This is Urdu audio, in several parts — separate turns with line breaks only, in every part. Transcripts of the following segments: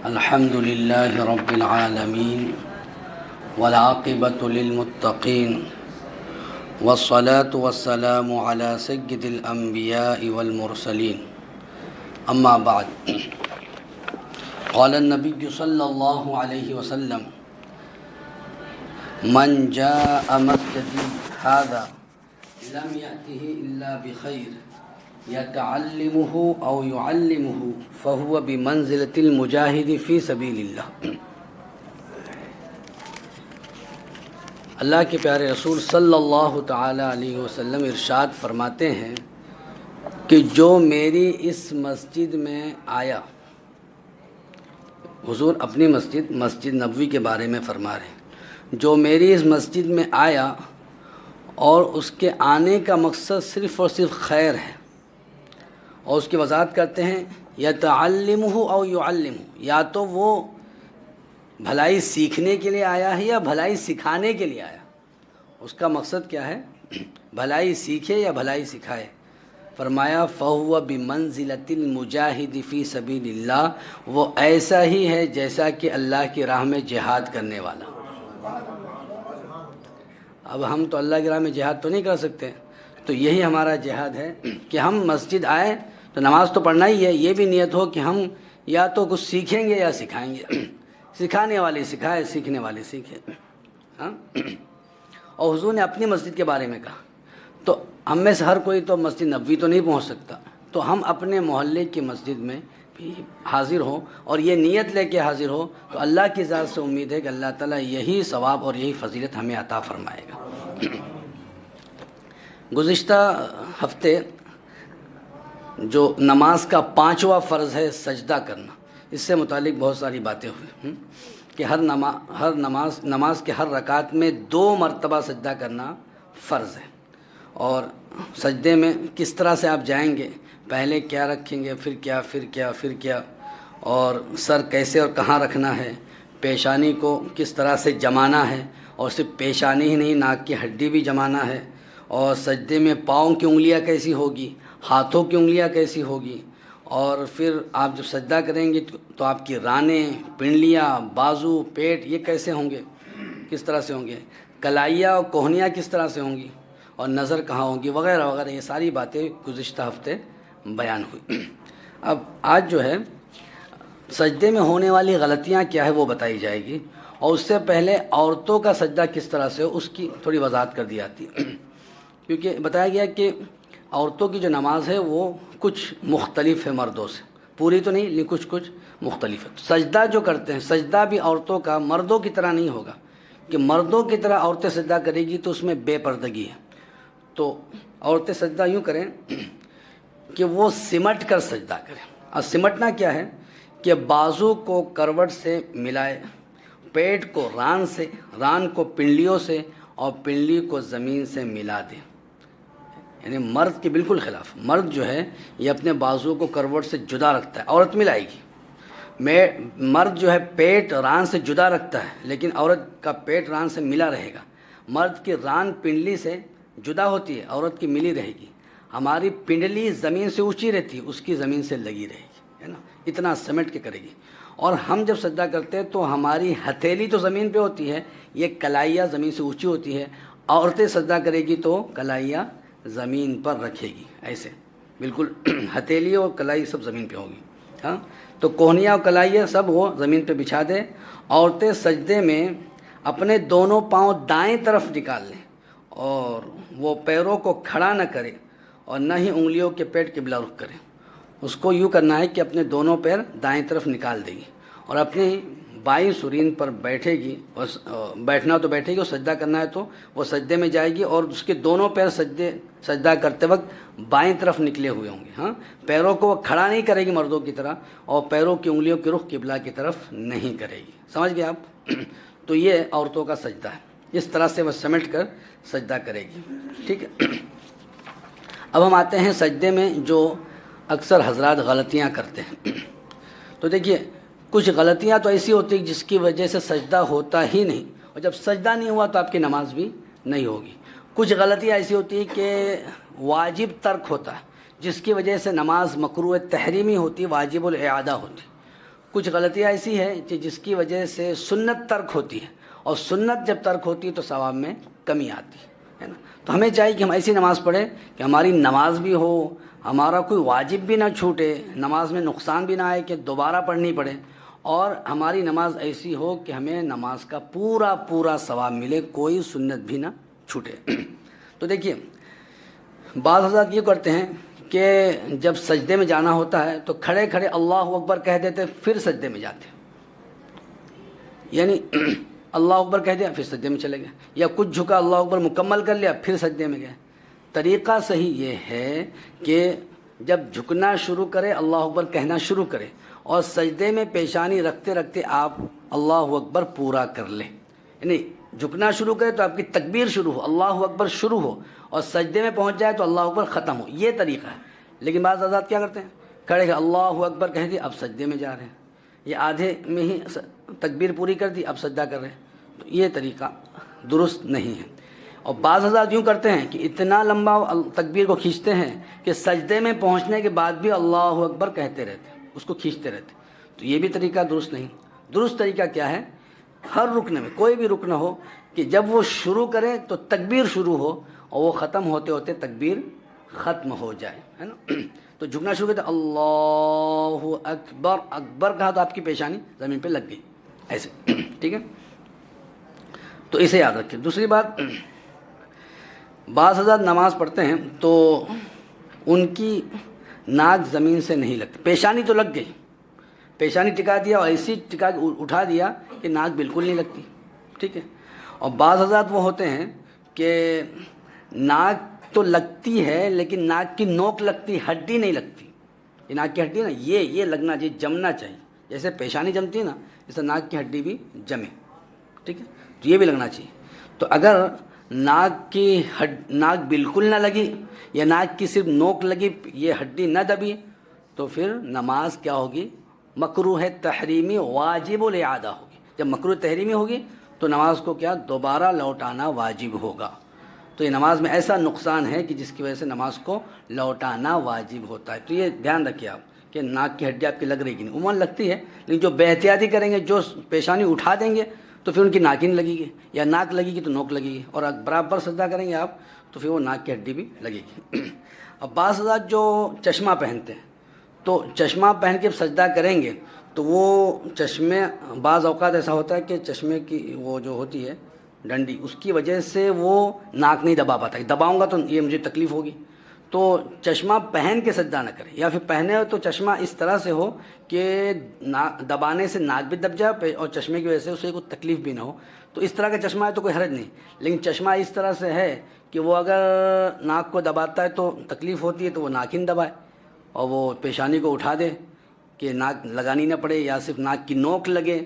الحمد لله رب العالمين والعاقبة للمتقين والصلاة والسلام على سيد الأنبياء والمرسلين أما بعد قال النبي صلى الله عليه وسلم من جاء مسجدي هذا لم يأته إلا بخير يتعلمه أو يعلمه فهو بمنزلة المجاهد في سبيل اللہ۔ اللہ کے پیارے رسول صلی اللہ تعالی علیہ وسلم ارشاد فرماتے ہیں کہ جو میری اس مسجد میں آیا، حضور اپنی مسجد نبوی کے بارے میں فرما رہے ہیں، جو میری اس مسجد میں آیا اور اس کے آنے کا مقصد صرف اور صرف خیر ہے، اور اس کی وضاحت کرتے ہیں یتعلمہ او یعلمہ، یا تو وہ بھلائی سیکھنے کے لیے آیا ہے یا بھلائی سکھانے کے لیے آیا۔ اس کا مقصد کیا ہے؟ بھلائی سیکھے یا بھلائی سکھائے۔ فرمایا فَهُوَ بِمَنزِلَةِ الْمُجَاهِدِ فِي سَبِيلِ اللَّهِ، وہ ایسا ہی ہے جیسا کہ اللہ کی راہ میں جہاد کرنے والا۔ اب ہم تو اللہ کی راہ میں جہاد تو نہیں کر سکتے، تو یہی ہمارا جہاد ہے کہ ہم مسجد آئے تو نماز تو پڑھنا ہی ہے، یہ بھی نیت ہو کہ ہم یا تو کچھ سیکھیں گے یا سکھائیں گے، سکھانے والے سکھائے، سیکھنے والے سیکھے۔ ہاں، اور حضور نے اپنی مسجد کے بارے میں کہا، تو ہم میں سے ہر کوئی تو مسجد نبوی تو نہیں پہنچ سکتا، تو ہم اپنے محلے کی مسجد میں بھی حاضر ہوں اور یہ نیت لے کے حاضر ہو، تو اللہ کی ذات سے امید ہے کہ اللہ تعالیٰ یہی ثواب اور یہی فضیلت ہمیں عطا فرمائے گا۔ گزشتہ ہفتے جو نماز کا 5واں فرض ہے سجدہ کرنا، اس سے متعلق بہت ساری باتیں ہوئی کہ نماز کے ہر رکعت میں 2 مرتبہ سجدہ کرنا فرض ہے، اور سجدے میں کس طرح سے آپ جائیں گے، پہلے کیا رکھیں گے، پھر کیا، اور سر کیسے اور کہاں رکھنا ہے، پیشانی کو کس طرح سے جمانا ہے، اور صرف پیشانی ہی نہیں، ناک کی ہڈی بھی جمانا ہے، اور سجدے میں پاؤں کی انگلیاں کیسی ہوگی، ہاتھوں کی انگلیاں کیسی ہوگی، اور پھر آپ جب سجدہ کریں گے تو آپ کی رانیں، پنڈلیاں، بازو، پیٹ یہ کیسے ہوں گے، کس طرح سے ہوں گے، کلائیاں اور کوہنیاں کس طرح سے ہوں گی، اور نظر کہاں ہوگی، وغیرہ وغیرہ، یہ ساری باتیں گزشتہ ہفتے بیان ہوئی۔ اب آج جو ہے سجدے میں ہونے والی غلطیاں کیا ہے وہ بتائی جائے گی، اور اس سے پہلے عورتوں کا سجدہ کس طرح سے ہو اس کی تھوڑی وضاحت کر دی جاتی ہے، کیونکہ بتایا گیا کہ عورتوں کی جو نماز ہے وہ کچھ مختلف ہے مردوں سے، پوری تو نہیں لیکن کچھ مختلف ہے۔ سجدہ جو کرتے ہیں، سجدہ بھی عورتوں کا مردوں کی طرح نہیں ہوگا کہ مردوں کی طرح عورتیں سجدہ کرے گی تو اس میں بے پردگی ہے، تو عورتیں سجدہ یوں کریں کہ وہ سمٹ کر سجدہ کریں۔ اور سمٹنا کیا ہے کہ بازو کو کروٹ سے ملائے، پیٹ کو ران سے، ران کو پنڈلیوں سے، اور پنڈلی کو زمین سے ملا دیں، یعنی مرد کے بالکل خلاف۔ مرد جو ہے یہ اپنے بازو کو کروٹ سے جدا رکھتا ہے، عورت ملائے گی۔ مرد جو ہے پیٹ ران سے جدا رکھتا ہے، لیکن عورت کا پیٹ ران سے ملا رہے گا۔ مرد کی ران پنڈلی سے جدا ہوتی ہے، عورت کی ملی رہے گی۔ ہماری پنڈلی زمین سے اونچی رہتی ہے، اس کی زمین سے لگی رہے گی، ہے نا، اتنا سمیٹ کے کرے گی۔ اور ہم جب سجدہ کرتے ہیں تو ہماری ہتھیلی تو زمین پہ ہوتی ہے، یہ کلائیاں زمین سے اونچی ہوتی ہے۔ عورتیں سجدہ کرے گی تو کلائیاں زمین پر رکھے گی، ایسے بالکل ہتھیلی اور کلائی سب زمین پہ ہوگی۔ ہاں، تو کوہنیاں اور کلائیاں سب وہ زمین پہ بچھا دے۔ عورتیں سجدے میں اپنے دونوں پاؤں دائیں طرف نکال لیں، اور وہ پیروں کو کھڑا نہ کرے، اور نہ ہی انگلیوں کے پیٹ قبلہ رخ کرے۔ اس کو یوں کرنا ہے کہ اپنے دونوں پیر دائیں طرف نکال دے گی، اور اپنی بائیں سرین پر بیٹھے گی، اور بیٹھنا تو بیٹھے گی، اور سجدہ کرنا ہے تو وہ سجدے میں جائے گی، اور اس کے دونوں پیر سجدہ کرتے وقت بائیں طرف نکلے ہوئے ہوں گے۔ ہاں، پیروں کو وہ کھڑا نہیں کرے گی مردوں کی طرح، اور پیروں کی انگلیوں کی رخ قبلہ کی طرف نہیں کرے گی۔ سمجھ گئے آپ؟ تو یہ عورتوں کا سجدہ ہے، اس طرح سے وہ سمیٹ کر سجدہ کرے گی، ٹھیک ہے۔ اب ہم آتے ہیں سجدے میں جو اکثر حضرات غلطیاں کرتے ہیں۔ تو دیکھیے، کچھ غلطیاں تو ایسی ہوتی ہیں جس کی وجہ سے سجدہ ہوتا ہی نہیں، اور جب سجدہ نہیں ہوا تو آپ کی نماز بھی نہیں ہوگی۔ کچھ غلطیاں ایسی ہوتی ہیں کہ واجب ترک ہوتا ہے، جس کی وجہ سے نماز مکروہ تحریمی ہوتی، واجب الاعادہ ہوتی۔ کچھ غلطیاں ایسی ہے کہ جس کی وجہ سے سنت ترک ہوتی ہے، اور سنت جب ترک ہوتی ہے تو ثواب میں کمی آتی ہے نا۔ تو ہمیں چاہیے کہ ہم ایسی نماز پڑھیں کہ ہماری نماز بھی ہو، ہمارا کوئی واجب بھی نہ چھوٹے، نماز میں نقصان بھی نہ آئے کہ دوبارہ پڑھنی پڑے، اور ہماری نماز ایسی ہو کہ ہمیں نماز کا پورا پورا ثواب ملے، کوئی سنت بھی نہ چھوٹے۔ تو دیکھیے بعض حضرات یہ کرتے ہیں کہ جب سجدے میں جانا ہوتا ہے تو کھڑے کھڑے اللہ اکبر کہہ دیتے پھر سجدے میں جاتے، یعنی اللہ اکبر کہہ دیا پھر سجدے میں چلے گئے، یا کچھ جھکا اللہ اکبر مکمل کر لیا پھر سجدے میں گئے۔ طریقہ صحیح یہ ہے کہ جب جھکنا شروع کرے اللہ اکبر کہنا شروع کرے، اور سجدے میں پیشانی رکھتے رکھتے آپ اللہ اکبر پورا کر لیں، یعنی جھکنا شروع کرے تو آپ کی تکبیر شروع ہو، اللہ اکبر شروع ہو، اور سجدے میں پہنچ جائے تو اللہ اکبر ختم ہو، یہ طریقہ ہے۔ لیکن بعض حضرات کیا کرتے ہیں، کھڑے اللہ اکبر کہہ دی اب سجدے میں جا رہے ہیں، یہ آدھے میں ہی تکبیر پوری کر دی اب سجدہ کر رہے ہیں، تو یہ طریقہ درست نہیں ہے۔ اور بعض حضرات یوں کرتے ہیں کہ اتنا لمبا تکبیر کو کھینچتے ہیں کہ سجدے میں پہنچنے کے بعد بھی اللہ اکبر کہتے رہتے ہیں، اس کو کھینچتے رہتے ہیں، تو یہ بھی طریقہ درست نہیں۔ درست طریقہ کیا ہے، ہر رکن میں کوئی بھی رکن ہو کہ جب وہ شروع کرے تو تکبیر شروع ہو، اور وہ ختم ہوتے ہوتے تکبیر ختم ہو جائے، ہے نا۔ تو جھکنا شروع کرتے اللہ اکبر، اکبر کہا تو آپ کی پیشانی زمین پہ لگ گئی ایسے، ٹھیک ہے، تو اسے یاد رکھیں۔ دوسری بات، بعض حضرات نماز پڑھتے ہیں تو ان کی ناک زمین سے نہیں لگتی، پیشانی تو لگ گئی، پیشانی ٹکا دیا اور ایسی ٹکا اٹھا دیا کہ ناک بالکل نہیں لگتی، ٹھیک ہے۔ اور بعض حضرات وہ ہوتے ہیں کہ ناک تو لگتی ہے لیکن ناک کی نوک لگتی، ہڈی نہیں لگتی، یہ ناک کی ہڈی نا یہ لگنا چاہیے، جمنا چاہیے، جیسے پیشانی جمتی ہے نا جیسے ناک کی ہڈی بھی جمے، ٹھیک ہے، تو یہ بھی لگنا چاہیے۔ تو اگر ناک بالکل نہ لگی یا ناک کی صرف نوک لگی، یہ ہڈی نہ دبی، تو پھر نماز کیا ہوگی، مکروہ تحریمی واجب الاعادہ ہوگی۔ جب مکروہ تحریمی ہوگی تو نماز کو کیا دوبارہ لوٹانا واجب ہوگا۔ تو یہ نماز میں ایسا نقصان ہے کہ جس کی وجہ سے نماز کو لوٹانا واجب ہوتا ہے۔ تو یہ دھیان رکھیے آپ کہ ناک کی ہڈی آپ کی لگ رہی کہ نہیں، عموماً لگتی ہے، لیکن جو بے احتیاطی کریں گے، جو پیشانی اٹھا دیں گے تو پھر ان کی ناک ہی نہیں لگے گی، یا ناک لگے گی تو نوک لگے گی، اور برابر سجدہ کریں گے آپ تو پھر وہ ناک کی ہڈی بھی لگے گی۔ اب بعض حضرات جو چشمہ پہنتے ہیں تو چشمہ پہن کے سجدہ کریں گے تو وہ چشمے، بعض اوقات ایسا ہوتا ہے کہ چشمے کی وہ جو ہوتی ہے ڈنڈی، اس کی وجہ سے وہ ناک نہیں دبا پاتا، دباؤں گا تو یہ مجھے تکلیف ہوگی، تو چشمہ پہن کے سجدہ نہ کرے، یا پھر پہنے ہو تو چشمہ اس طرح سے ہو کہ دبانے سے ناک بھی دب جائے اور چشمے کی وجہ سے اسے کوئی تکلیف بھی نہ ہو، تو اس طرح کا چشمہ ہے تو کوئی حرج نہیں۔ لیکن چشمہ اس طرح سے ہے کہ وہ اگر ناک کو دباتا ہے تو تکلیف ہوتی ہے تو وہ ناک ہی نہ دبائے، اور وہ پیشانی کو اٹھا دے کہ ناک لگانی نہ پڑے، یا صرف ناک کی نوک لگے،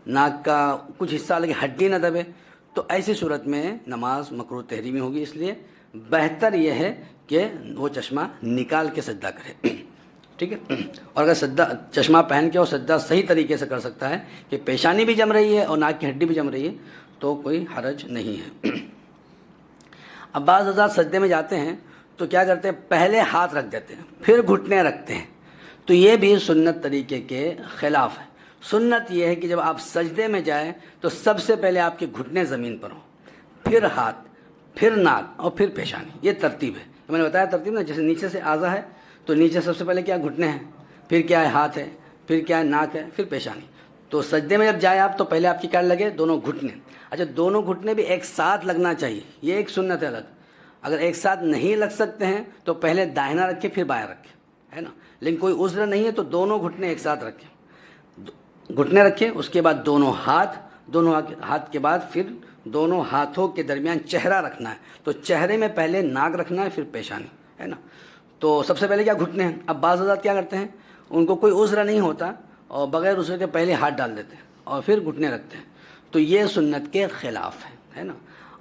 ناک کا کچھ حصہ لگے، ہڈی نہ دبے، تو ایسی صورت میں نماز مکروہ تحریمی ہوگی۔ اس لیے بہتر یہ ہے کہ وہ چشمہ نکال کے سجدہ کرے، ٹھیک ہے۔ اور اگر چشمہ پہن کے اور سجدہ صحیح طریقے سے کر سکتا ہے کہ پیشانی بھی جم رہی ہے اور ناک کی ہڈی بھی جم رہی ہے تو کوئی حرج نہیں ہے۔ اب بعض حضرات سجدے میں جاتے ہیں تو کیا کرتے ہیں، پہلے ہاتھ رکھ دیتے ہیں پھر گھٹنے رکھتے ہیں، تو یہ بھی سنت طریقے کے خلاف ہے۔ سنت یہ ہے کہ جب آپ سجدے میں جائیں تو سب سے پہلے آپ کے گھٹنے زمین پر ہوں، پھر ہاتھ، پھر ناک اور پھر پیشانی، یہ ترتیب ہے۔ میں نے بتایا ترتیب نا، جیسے نیچے سے اعضاء ہے تو نیچے سب سے پہلے کیا گھٹنے ہیں، پھر کیا ہے ہاتھ ہے، پھر کیا ہے ناک ہے، پھر پیشانی۔ تو سجدے میں جب جائیں آپ تو پہلے آپ کی کیا لگے، دونوں گھٹنے۔ اچھا، دونوں گھٹنے بھی ایک ساتھ لگنا چاہیے، یہ ایک سنت ہے الگ۔ اگر ایک ساتھ نہیں لگ سکتے ہیں تو پہلے دائنا رکھے پھر بایاں رکھے، ہے نا۔ لیکن کوئی عذر نہیں ہے تو دونوں گھٹنے ایک ساتھ رکھیں، گھٹنے رکھے، اس کے بعد دونوں ہاتھ کے بعد پھر دونوں ہاتھوں کے درمیان چہرہ رکھنا ہے، تو چہرے میں پہلے ناک رکھنا ہے پھر پیشانی، ہے نا۔ تو سب سے پہلے کیا گھٹنے ہیں۔ اب بعض حضرات کیا کرتے ہیں، ان کو کوئی عذر نہیں ہوتا اور بغیر عذر کے پہلے ہاتھ ڈال دیتے ہیں اور پھر گھٹنے رکھتے ہیں، تو یہ سنت کے خلاف ہے نا۔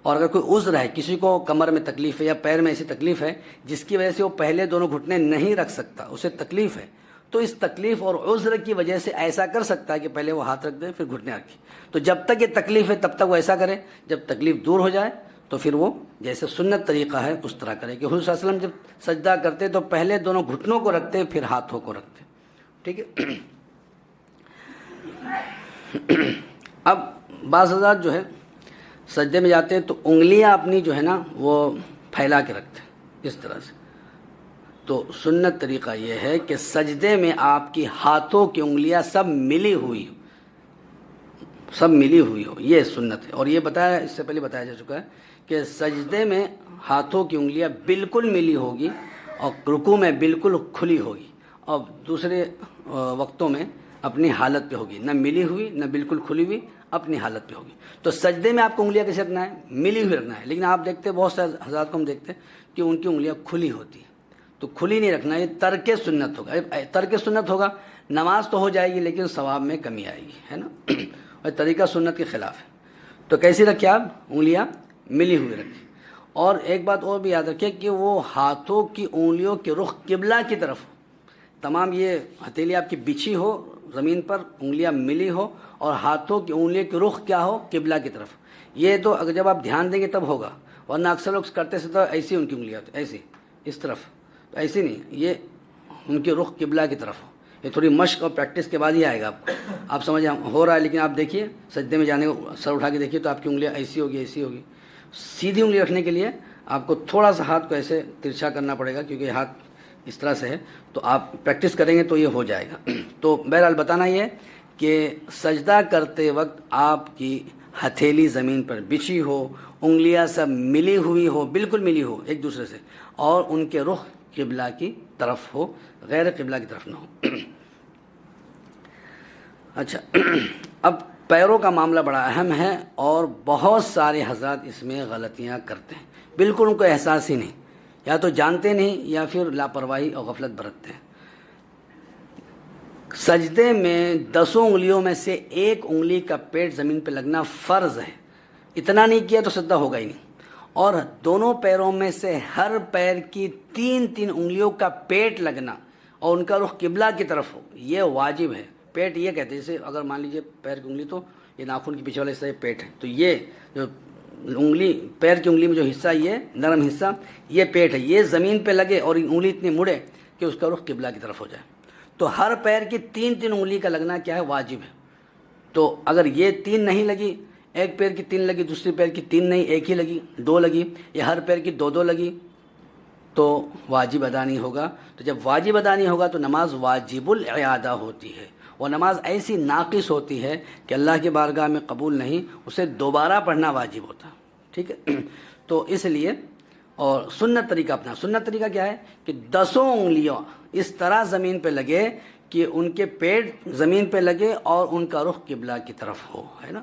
اور اگر کوئی عذر ہے، کسی کو کمر میں تکلیف ہے یا پیر میں ایسی تکلیف ہے جس کی وجہ سے وہ پہلے دونوں گھٹنے نہیں رکھ سکتا، اسے تکلیف ہے، تو اس تکلیف اور عذر کی وجہ سے ایسا کر سکتا ہے کہ پہلے وہ ہاتھ رکھ دے پھر گھٹنے رکھے۔ تو جب تک یہ تکلیف ہے تب تک وہ ایسا کرے، جب تکلیف دور ہو جائے تو پھر وہ جیسے سنت طریقہ ہے اس طرح کرے کہ حضور صلی اللہ علیہ وسلم جب سجدہ کرتے تو پہلے دونوں گھٹنوں کو رکھتے پھر ہاتھوں کو رکھتے، ٹھیک ہے۔ اب بعض حضرات جو ہے سجدے میں جاتے ہیں تو انگلیاں اپنی جو ہے نا وہ پھیلا کے رکھتے ہیں اس طرح سے. تو سنت طریقہ یہ ہے کہ سجدے میں آپ کی ہاتھوں کی انگلیاں سب ملی ہوئی ہو, یہ سنت ہے. اور یہ بتایا, اس سے پہلے بتایا جا چکا ہے کہ سجدے میں ہاتھوں کی انگلیاں بالکل ملی ہوگی اور رکوع میں بالکل کھلی ہوگی, اور دوسرے وقتوں میں اپنی حالت پہ ہوگی, نہ ملی ہوئی نہ بالکل کھلی ہوئی, اپنی حالت پہ ہوگی. تو سجدے میں آپ کو انگلیاں کیسے رکھنا ہے؟ ملی ہوئی رکھنا ہے. لیکن آپ دیکھتے بہت سارے حضرات کو ہم دیکھتے ہیں کہ ان کی انگلیاں کھلی ہوتی ہیں, تو کھلی نہیں رکھنا, یہ ترک سنت ہوگا. ترک سنت ہوگا, نماز تو ہو جائے گی لیکن ثواب میں کمی آئے گی, ہے نا. اور طریقہ سنت کے خلاف ہے. تو کیسی رکھیں آپ؟ انگلیاں ملی ہوئی رکھیں. اور ایک بات اور بھی یاد رکھیں کہ وہ ہاتھوں کی انگلیوں کے رخ قبلہ کی طرف ہو. تمام یہ ہتھیلی آپ کی بچھی ہو زمین پر, انگلیاں ملی ہو, اور ہاتھوں کی انگلیوں کے رخ کیا ہو؟ قبلہ کی طرف. یہ تو اگر جب آپ دھیان دیں گے تب ہوگا, ورنہ اکثر لوگ کرتے سے تو ایسی ان کی انگلیاں ہوتی, ایسی اس طرف, تو ایسی نہیں, یہ ان کے رخ قبلہ کی طرف ہو. یہ تھوڑی مشق اور پریکٹس کے بعد ہی آئے گا آپ کو. آپ سمجھیں ہو رہا ہے, لیکن آپ دیکھیے سجدے میں جانے کو سر اٹھا کے دیکھیے تو آپ کی انگلیاں ایسی ہوگی. سیدھی انگلی رکھنے کے لیے آپ کو تھوڑا سا ہاتھ کو ایسے ترچھا کرنا پڑے گا, کیونکہ ہاتھ اس طرح سے ہے. تو آپ پریکٹس کریں گے تو یہ ہو جائے گا. تو بہرحال بتانا یہ کہ سجدہ کرتے وقت آپ کی ہتھیلی زمین پر بچھی ہو, انگلیاں سب ملی ہوئی ہو, بالکل ملی ہو ایک دوسرے سے, اور ان کے رخ قبلہ کی طرف ہو, غیر قبلہ کی طرف نہ ہو. اچھا, اب پیروں کا معاملہ بڑا اہم ہے, اور بہت سارے حضرات اس میں غلطیاں کرتے ہیں, بالکل ان کو احساس ہی نہیں, یا تو جانتے نہیں یا پھر لاپرواہی اور غفلت برتتے ہیں. سجدے میں 10 انگلیوں میں سے ایک انگلی کا پیٹ زمین پہ لگنا فرض ہے. اتنا نہیں کیا تو سجدہ ہوگا ہی نہیں. اور دونوں پیروں میں سے ہر پیر کی 3 انگلیوں کا پیٹ لگنا اور ان کا رخ قبلہ کی طرف ہو, یہ واجب ہے. پیٹ یہ کہتے ہیں, جیسے اگر مان لیجیے پیر کی انگلی تو یہ ناخن کے پیچھے والے حصہ یہ پیٹ ہے, تو یہ جو انگلی پیر کی انگلی میں جو حصہ, یہ نرم حصہ, یہ پیٹ ہے. یہ زمین پہ لگے اور انگلی اتنی مڑے کہ اس کا رخ قبلہ کی طرف ہو جائے. تو ہر پیر کی 3 انگلی کا لگنا کیا ہے؟ واجب ہے. تو اگر یہ 3 نہیں لگی, ایک پیر کی 3 لگی, دوسری پیر کی 3 نہیں, ایک ہی لگی, 2 لگی, یا ہر پیر کی 2 لگی, تو واجب ادا نہیں ہوگا. تو جب واجب ادا نہیں ہوگا تو نماز واجب الاعادہ ہوتی ہے, وہ نماز ایسی ناقص ہوتی ہے کہ اللہ کی بارگاہ میں قبول نہیں, اسے دوبارہ پڑھنا واجب ہوتا. ٹھیک ہے. تو اس لیے, اور سنت طریقہ اپنا, سنت طریقہ کیا ہے کہ 10 انگلیاں اس طرح زمین پہ لگے کہ ان کے پیٹ زمین پہ لگے اور ان کا رخ قبلہ کی طرف ہو, ہے نا.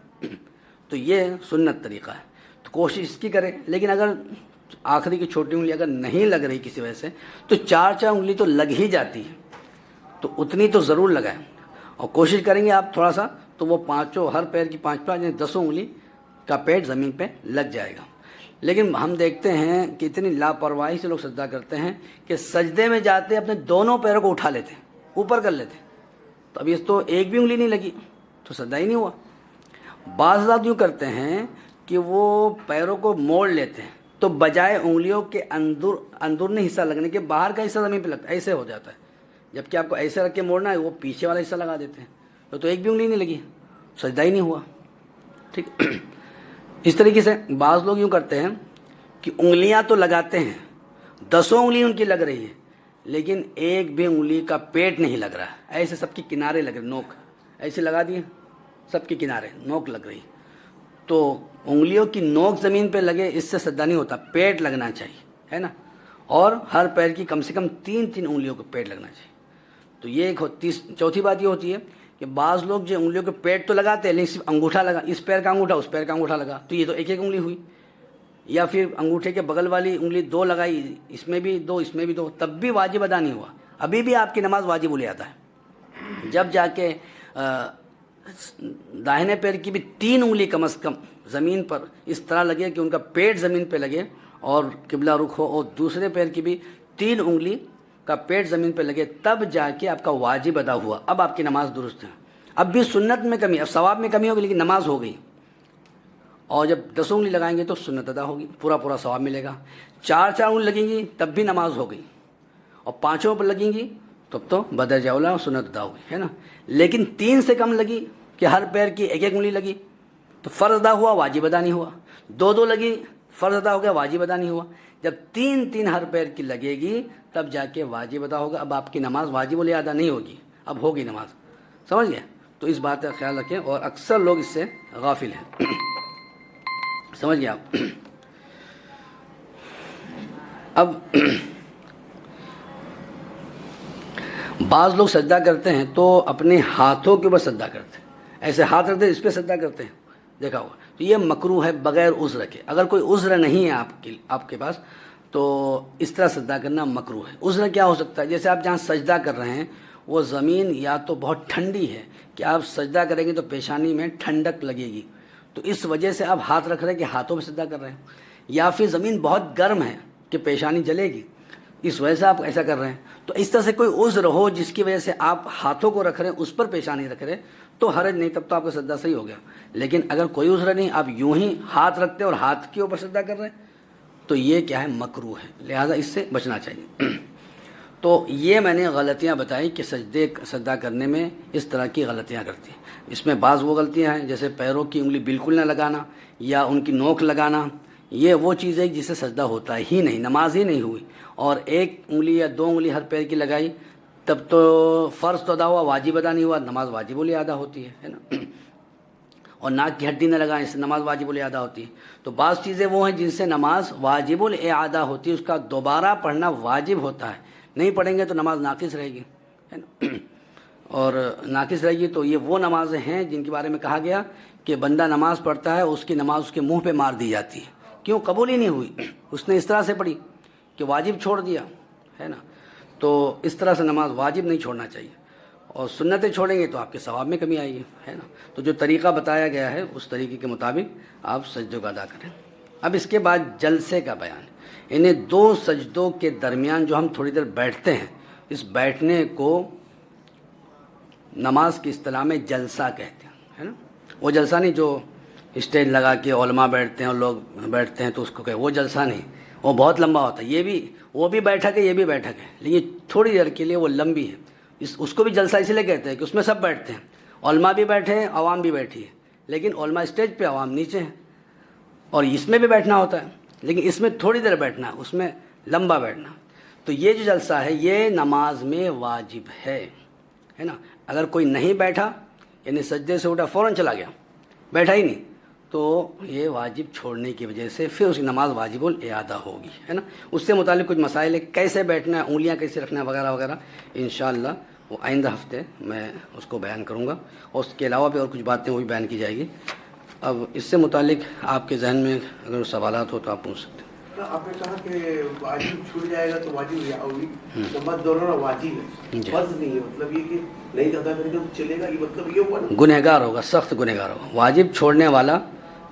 تو یہ سنت طریقہ ہے. تو کوشش اس کی کریں. لیکن اگر آخری کی چھوٹی انگلی اگر نہیں لگ رہی کسی وجہ سے, تو 4 انگلی تو لگ ہی جاتی ہے, تو اتنی تو ضرور لگائیں. اور کوشش کریں گے آپ تھوڑا سا, تو وہ 5 ہر پیر کی 5 یعنی 10 انگلی کا پیٹ زمین پہ لگ جائے گا. لیکن ہم دیکھتے ہیں کہ اتنی لاپرواہی سے لوگ سجدہ کرتے ہیں کہ سجدے میں جاتے اپنے دونوں پیروں کو اٹھا لیتے, اوپر کر لیتے. تو اب یہ تو ایک بھی انگلی نہیں لگی تو سجدہ ہی نہیں ہوا. بعض حضرات یوں کرتے ہیں کہ وہ پیروں کو موڑ لیتے ہیں, تو بجائے انگلیوں کے اندرونی حصہ لگنے کے باہر کا حصہ زمین پہ لگتا ہے, ایسے ہو جاتا ہے. جبکہ آپ کو ایسے رکھ کے موڑنا ہے, وہ پیچھے والا حصہ لگا دیتے ہیں, تو ایک بھی انگلی نہیں لگی, سجدہ ہی نہیں ہوا. ٹھیک. اس طریقے سے بعض لوگ یوں کرتے ہیں کہ انگلیاں تو لگاتے ہیں, 10 انگلی ان کی لگ رہی ہے, لیکن ایک بھی انگلی کا پیٹ نہیں لگ رہا. ایسے سب کی کنارے لگ رہے, نوک ایسے لگا دیے, سب کے کنارے نوک لگ رہی. تو انگلیوں کی نوک زمین پہ لگے, اس سے سجدہ نہیں ہوتا, پیٹ لگنا چاہیے, ہے نا. اور ہر پیر کی کم سے کم 3 انگلیوں کو پیٹ لگنا چاہیے. تو یہ ایک چوتھی بات یہ ہوتی ہے کہ بعض لوگ جو انگلیوں کے پیٹ تو لگاتے ہیں, لیکن صرف انگوٹھا لگا, اس پیر کا انگوٹھا اس پیر کا انگوٹھا لگا, تو یہ تو ایک انگلی ہوئی. یا پھر انگوٹھے کے بغل والی انگلی 2 لگائی, اس میں بھی 2 اس میں بھی 2, تب بھی واجب ادا نہیں ہوا. ابھی بھی آپ کی نماز واجب الادا ہے. جب جا کے داہنے پیر کی بھی 3 انگلی کم از کم زمین پر اس طرح لگے کہ ان کا پیٹ زمین پہ لگے اور قبلہ رخ ہو, اور دوسرے پیر کی بھی 3 انگلی کا پیٹ زمین پہ لگے, تب جا کے آپ کا واجب ادا ہوا. اب آپ کی نماز درست ہے. اب بھی سنت میں کمی, اب ثواب میں کمی ہوگی لیکن نماز ہو گئی. اور جب 10 انگلی لگائیں گے تو سنت ادا ہوگی, پورا ثواب ملے گا. 4 انگلی لگیں گی تب بھی نماز ہو گئی, اور 5 پر لگیں گی تب تو بدرجہ اولا سنت ادا ہوگی, ہے نا. لیکن 3 سے کم لگی کہ ہر پیر کی ایک ایک انگلی لگی تو فرض ادا ہوا، واجب ادا نہیں ہوا. دو دو لگی، فرض ادا ہو گیا، واجب ادا نہیں ہوا. جب تین تین ہر پیر کی لگے گی تب جا کے واجب ادا ہوگا. اب آپ کی نماز واجب الادا نہیں ہوگی، اب ہوگی نماز. سمجھ گئے؟ تو اس بات کا خیال رکھیں، اور اکثر لوگ اس سے غافل ہیں. سمجھ گئے آپ؟ اب بعض لوگ سجدہ کرتے ہیں تو اپنے ہاتھوں کے اوپر سجدہ کرتے ہیں، ایسے ہاتھ رکھتے ہیں اس پہ سجدہ کرتے ہیں، دیکھا ہوگا. تو یہ مکروہ ہے بغیر عذر کے. اگر کوئی عذر نہیں ہے آپ کے پاس تو اس طرح سجدہ کرنا مکروہ ہے. عذر کیا ہو سکتا ہے؟ جیسے آپ جہاں سجدہ کر رہے ہیں وہ زمین یا تو بہت ٹھنڈی ہے کہ آپ سجدہ کریں گے تو پیشانی میں ٹھنڈک لگے گی، تو اس وجہ سے آپ ہاتھ رکھ رہے ہیں کہ ہاتھوں میں سجدہ کر رہے ہیں. یا پھر زمین بہت گرم ہے کہ پیشانی جلے گی، اس وجہ سے آپ ایسا کر رہے ہیں. تو اس طرح سے کوئی عذر ہو جس کی وجہ سے آپ ہاتھوں کو رکھ رہے ہیں، اس پر پیشانی رکھ رہے ہیں، تو حرج نہیں، تب تو آپ کا سجدہ صحیح ہو گیا. لیکن اگر کوئی عذر نہیں، آپ یوں ہی ہاتھ رکھتے ہیں اور ہاتھ کے اوپر سجدہ کر رہے ہیں، تو یہ کیا ہے؟ مکروہ ہے. لہذا اس سے بچنا چاہیے. تو یہ میں نے غلطیاں بتائی کہ سجدہ کرنے میں اس طرح کی غلطیاں کرتی ہیں. اس میں بعض وہ غلطیاں ہیں جیسے پیروں کی انگلی بالکل نہ لگانا یا ان کی نوک لگانا. یہ وہ چیز ہے جس سے سجدہ ہوتا ہی نہیں، نماز ہی نہیں ہوئی. اور ایک انگلی یا دو انگلی ہر پیر کی لگائی تب تو فرض تو ادا ہوا، واجب ادا نہیں ہوا. نماز واجب الادا ہوتی ہے نا. اور ناک کی ہڈی نہ لگائیں، اس سے نماز واجب الادا ہوتی ہے. تو بعض چیزیں وہ ہیں جن سے نماز واجب الادا ہوتی ہے، اس کا دوبارہ پڑھنا واجب ہوتا ہے. نہیں پڑھیں گے تو نماز ناقص رہے گی، ہے نا. اور ناقص رہے گی تو یہ وہ نمازیں ہیں جن کے بارے میں کہا گیا کہ بندہ نماز پڑھتا ہے اس کی نماز اس کے منہ پہ مار دی جاتی ہے. کیوں؟ قبول ہی نہیں ہوئی، اس نے اس طرح سے پڑھی کہ واجب چھوڑ دیا، ہے نا. تو اس طرح سے نماز واجب نہیں چھوڑنا چاہیے، اور سنتیں چھوڑیں گے تو آپ کے ثواب میں کمی آئے گی، ہے نا. تو جو طریقہ بتایا گیا ہے اس طریقے کے مطابق آپ سجدوں کا ادا کریں. اب اس کے بعد جلسے کا بیان. انہیں دو سجدوں کے درمیان جو ہم تھوڑی دیر بیٹھتے ہیں، اس بیٹھنے کو نماز کی اصطلاح میں جلسہ کہتے ہیں، ہے نا. وہ جلسہ نہیں جو اسٹیج لگا کے علماء بیٹھتے ہیں اور لوگ بیٹھتے ہیں تو اس کو کہ وہ جلسہ نہیں، وہ بہت لمبا ہوتا ہے. وہ بھی بیٹھک ہے، یہ بھی بیٹھک ہے، لیکن تھوڑی دیر کے لیے وہ لمبی ہے. اس کو بھی جلسہ اسی لیے کہتے ہیں کہ اس میں سب بیٹھتے ہیں، علماء بھی بیٹھے ہیں، عوام بھی بیٹھی ہے. لیکن علماء اسٹیج پہ، عوام نیچے ہیں، اور اس میں بھی بیٹھنا ہوتا ہے، لیکن اس میں تھوڑی دیر بیٹھنا، اس میں لمبا بیٹھنا. تو یہ جو جلسہ ہے یہ نماز میں واجب ہے نا. اگر کوئی نہیں بیٹھا، یعنی سجدے سے اٹھا فوراً چلا گیا، بیٹھا ہی نہیں، تو یہ واجب چھوڑنے کی وجہ سے پھر اس کی نماز واجب الادا ہوگی، ہے نا. اس سے متعلق کچھ مسائل ہے، کیسے بیٹھنا ہے، انگلیاں کیسے رکھنا ہے، وغیرہ وغیرہ. انشاءاللہ وہ آئندہ ہفتے میں اس کو بیان کروں گا، اور اس کے علاوہ بھی اور کچھ باتیں وہ بھی بیان کی جائے گی. اب اس سے متعلق آپ کے ذہن میں اگر سوالات ہو تو آپ پوچھ سکتے ہیں.
آپ نے کہا کہ واجب چھوٹ جائے گا تو واجب ہوگی، نماز دونوں واجب ہے، فرض نہیں ہے. مطلب یہ کہ نہیں ادا کرے گا تو چلے گا، یہ مطلب یہ ہوا نا؟
گنہگار ہوگا، سخت گنہگار ہوگا. واجب چھوڑنے والا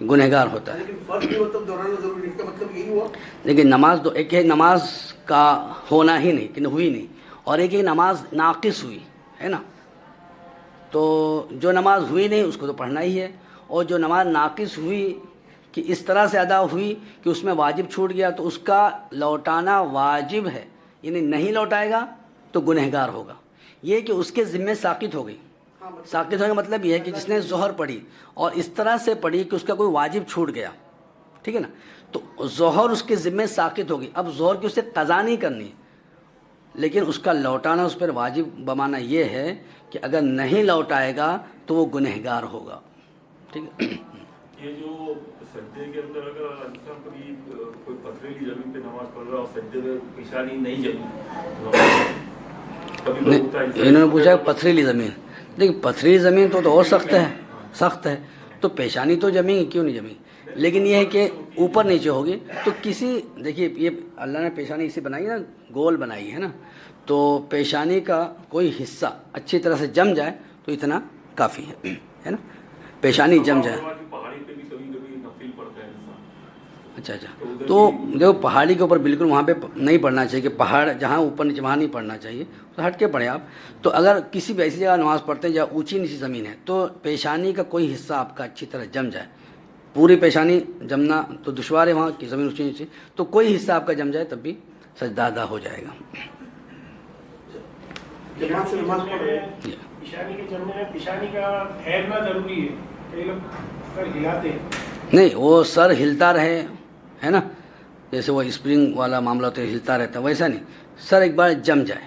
گنہگار ہوتا ہے.
لیکن فرض بھی مطلب دہرانا ضروری ہے، اس کا مطلب یہی ہوا.
لیکن نماز دو، ایک ہے نماز کا ہونا ہی نہیں کہ ہوئی نہیں، اور ایک ہے نماز ناقص ہوئی، ہے نا. تو جو نماز ہوئی نہیں اس کو تو پڑھنا ہی ہے، اور جو نماز ناقص ہوئی کہ اس طرح سے ادا ہوئی کہ اس میں واجب چھوٹ گیا تو اس کا لوٹانا واجب ہے، یعنی نہیں لوٹائے گا تو گنہگار ہوگا. یہ کہ اس کے ذمے ساقط ہو گئی. ساقط ہونے کا مطلب یہ ہے کہ جس نے ظہر پڑھی اور اس طرح سے پڑھی کہ اس کا کوئی واجب چھوٹ گیا، ٹھیک ہے نا، تو ظہر اس کے ذمے ساقط ہوگی. اب ظہر کی اسے قضا نہیں کرنی، لیکن اس کا لوٹانا اس پر واجب بمانا یہ ہے کہ اگر نہیں لوٹائے گا تو وہ گنہگار ہوگا. ٹھیک ہے.
یہ جو سجدے کے اندر اگر انسان کبھی کوئی پتھریلی زمین پہ نماز پڑھ رہا اور سجدے میں پیشانی نہیں جمی،
انہوں نے پوچھا پتھریلی زمین. دیکھیں پتھریلی زمین تو اور سخت ہے تو پیشانی تو جمیں گی، کیوں نہیں جمیں گی. لیکن یہ ہے کہ اوپر نیچے ہوگی تو دیکھیے یہ اللہ نے پیشانی اسی بنائی نا، گول بنائی ہے نا. تو پیشانی کا کوئی حصہ اچھی طرح سے جم جائے تو اتنا کافی ہے نا. پیشانی جم جائے. اچھا تو دیکھو پہاڑی کے اوپر بالکل وہاں پہ نہیں پڑھنا چاہیے کہ پہاڑ جہاں اوپر نیچے وہاں نہیں پڑھنا چاہیے، تو ہٹ کے پڑھیں آپ. تو اگر کسی بھی ایسی جگہ نماز پڑھتے ہیں جہاں اونچی نیچی زمین ہے تو پیشانی کا کوئی حصہ آپ کا اچھی طرح جم جائے. پوری پیشانی جمنا تو دشوار ہے وہاں کی زمین اونچی نیچی، تو کوئی حصہ آپ کا جم جائے تب بھی سجدہ ادا ہو جائے گا.
پیشانی کے جمنے میں پیشانی کا ٹھہرنا ضروری ہے. کئی لوگ سر ہلاتے ہیں.
نہیں، وہ سر ہلتا رہے ہے نا، جیسے وہ اسپرنگ والا معاملہ ہوتا ہے ہلتا رہتا ہے، ویسا نہیں. سر ایک بار جم جائے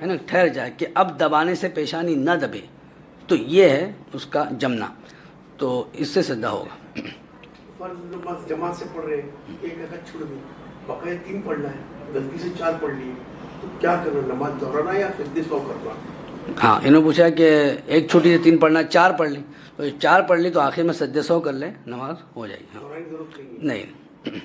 ہے نا، ٹھہر جائے کہ اب دبانے سے پیشانی نہ دبے، تو یہ ہے اس کا جمنا، تو اس سے سجدہ ہوگا.
فرض نماز جماعت سے پڑھ رہے ہیں، ایک رکعت چھوڑ گئی، باقاعدہ 3 پڑھنا ہے، غلطی سے 4 پڑھ لی، تو کیا کرنا؟ نماز دہرانا یا سجدے سو کرنا؟
ہاں، انہوں نے پوچھا کہ ایک چھوٹی سے 3 پڑھنا، 4 پڑھ لی، تو 4 پڑھ لی تو آخر میں سجدے سو کر لے، نماز ہو جائے گی.
دہرانے کی ضرورت نہیں ہے.
نہیں.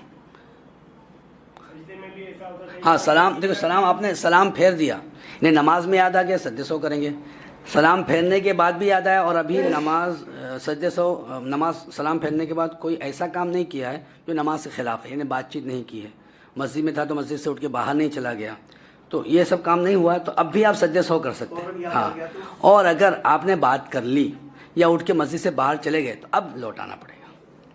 سجدے میں بھی ایسا ہوتا ہے.
ہاں، سلام، دیکھو سلام آپ نے سلام پھیر دیا، انہیں نماز میں یاد آ گیا، سجدے سو کریں گے. سلام پھیرنے کے بعد بھی یاد آیا، اور ابھی نماز سجدے سو، نماز سلام پھیرنے کے بعد کوئی ایسا کام نہیں کیا ہے جو نماز کے خلاف ہے، انہیں بات چیت نہیں کی ہے، مسجد میں تھا تو مسجد سے اٹھ کے باہر نہیں چلا گیا، تو یہ سب کام نہیں ہوا، تو اب بھی آپ سجدے سو کر سکتے ہیں. ہاں، اور اگر آپ نے بات کر لی یا اٹھ کے مسجد سے باہر چلے گئے تو اب لوٹانا پڑے گا.